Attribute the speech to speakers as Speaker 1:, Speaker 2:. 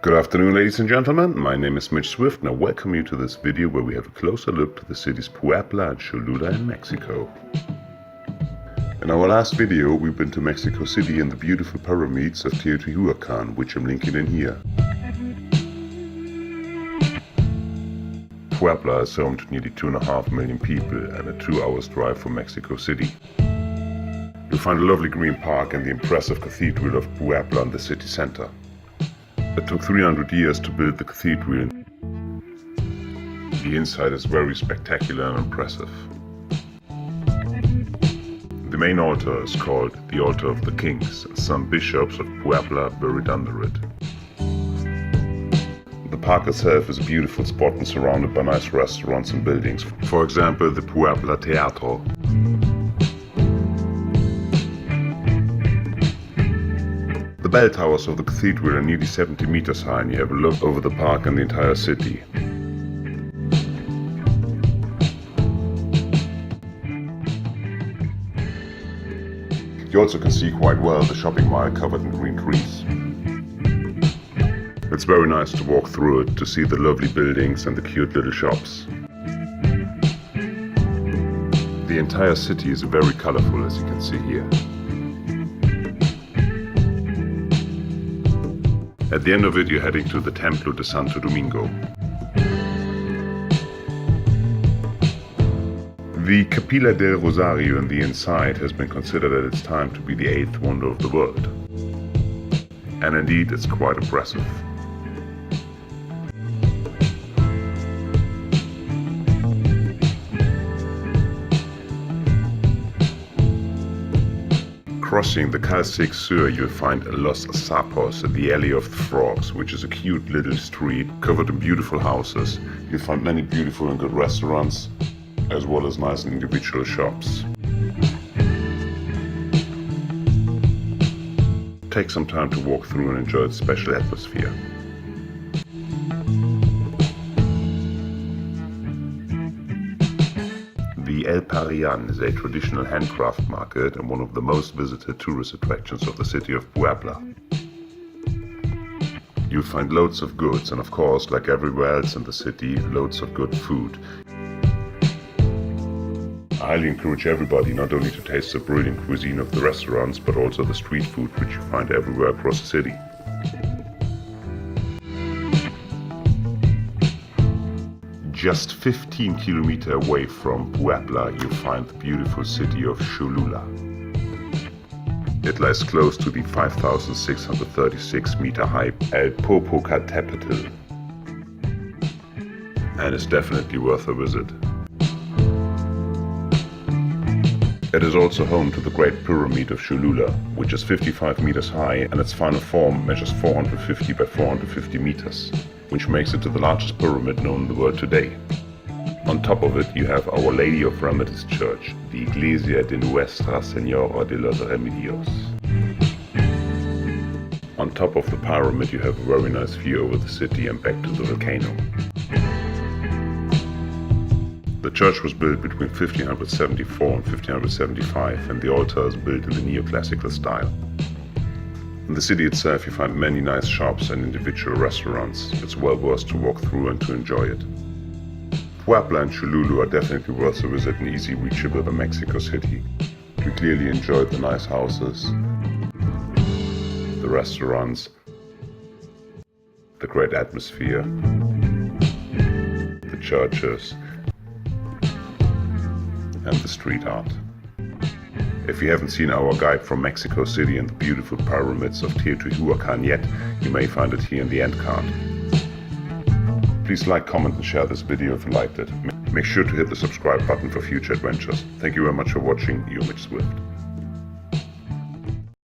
Speaker 1: Good afternoon, ladies and gentlemen. My name is Mitch Swift and I welcome you to this video where we have a closer look to the cities Puebla and Cholula in Mexico. In our last video, we've been to Mexico City and the beautiful pyramids of Teotihuacan, which I'm linking in here. Puebla is home to nearly 2.5 million people and a 2 hours drive from Mexico City. You'll find a lovely green park and the impressive Cathedral of Puebla in the city center. It took 300 years to build the cathedral. The inside is very spectacular and impressive. The main altar is called the Altar of the Kings, and some bishops of Puebla are buried under it. The park itself is a beautiful spot and surrounded by nice restaurants and buildings. For example, the Puebla Teatro. The bell towers of the cathedral are nearly 70 meters high and you have a look over the park and the entire city. You also can see quite well the shopping mall covered in green trees. It's very nice to walk through it to see the lovely buildings and the cute little shops. The entire city is very colorful, as you can see here. At the end of it, you're heading to the Templo de Santo Domingo. The Capilla del Rosario in the inside has been considered at its time to be the 8th wonder of the world. And indeed, it's quite impressive. Crossing the Calsec Sur, you'll find Los Sapos, the Alley of the Frogs, which is a cute little street covered in beautiful houses. You'll find many beautiful and good restaurants, as well as nice individual shops. Take some time to walk through and enjoy its special atmosphere. The El Parian is a traditional handcraft market and one of the most visited tourist attractions of the city of Puebla. You'll find loads of goods and, of course, like everywhere else in the city, loads of good food. I highly encourage everybody not only to taste the brilliant cuisine of the restaurants, but also the street food which you find everywhere across the city. Just 15 kilometers away from Puebla, you find the beautiful city of Cholula. It lies close to the 5,636 meter high El Popocatepetl and is definitely worth a visit. It is also home to the Great Pyramid of Cholula, which is 55 meters high and its final form measures 450 by 450 meters, which makes it the largest pyramid known in the world today. On top of it you have Our Lady of Remedies Church, the Iglesia de Nuestra Señora de los Remedies. On top of the pyramid you have a very nice view over the city and back to the volcano. The church was built between 1574 and 1575 and the altar is built in the neoclassical style. In the city itself you find many nice shops and individual restaurants. It's well worth to walk through and to enjoy it. Puebla and Cholula are definitely worth a visit and easy reachable by Mexico City. We clearly enjoyed the nice houses, the restaurants, the great atmosphere, the churches, and the street art. If you haven't seen our guide from Mexico City and the beautiful pyramids of Teotihuacan yet, you may find it here in the end card. Please like, comment and share this video if you liked it. Make sure to hit the subscribe button for future adventures. Thank you very much for watching. You're Mitch Swift.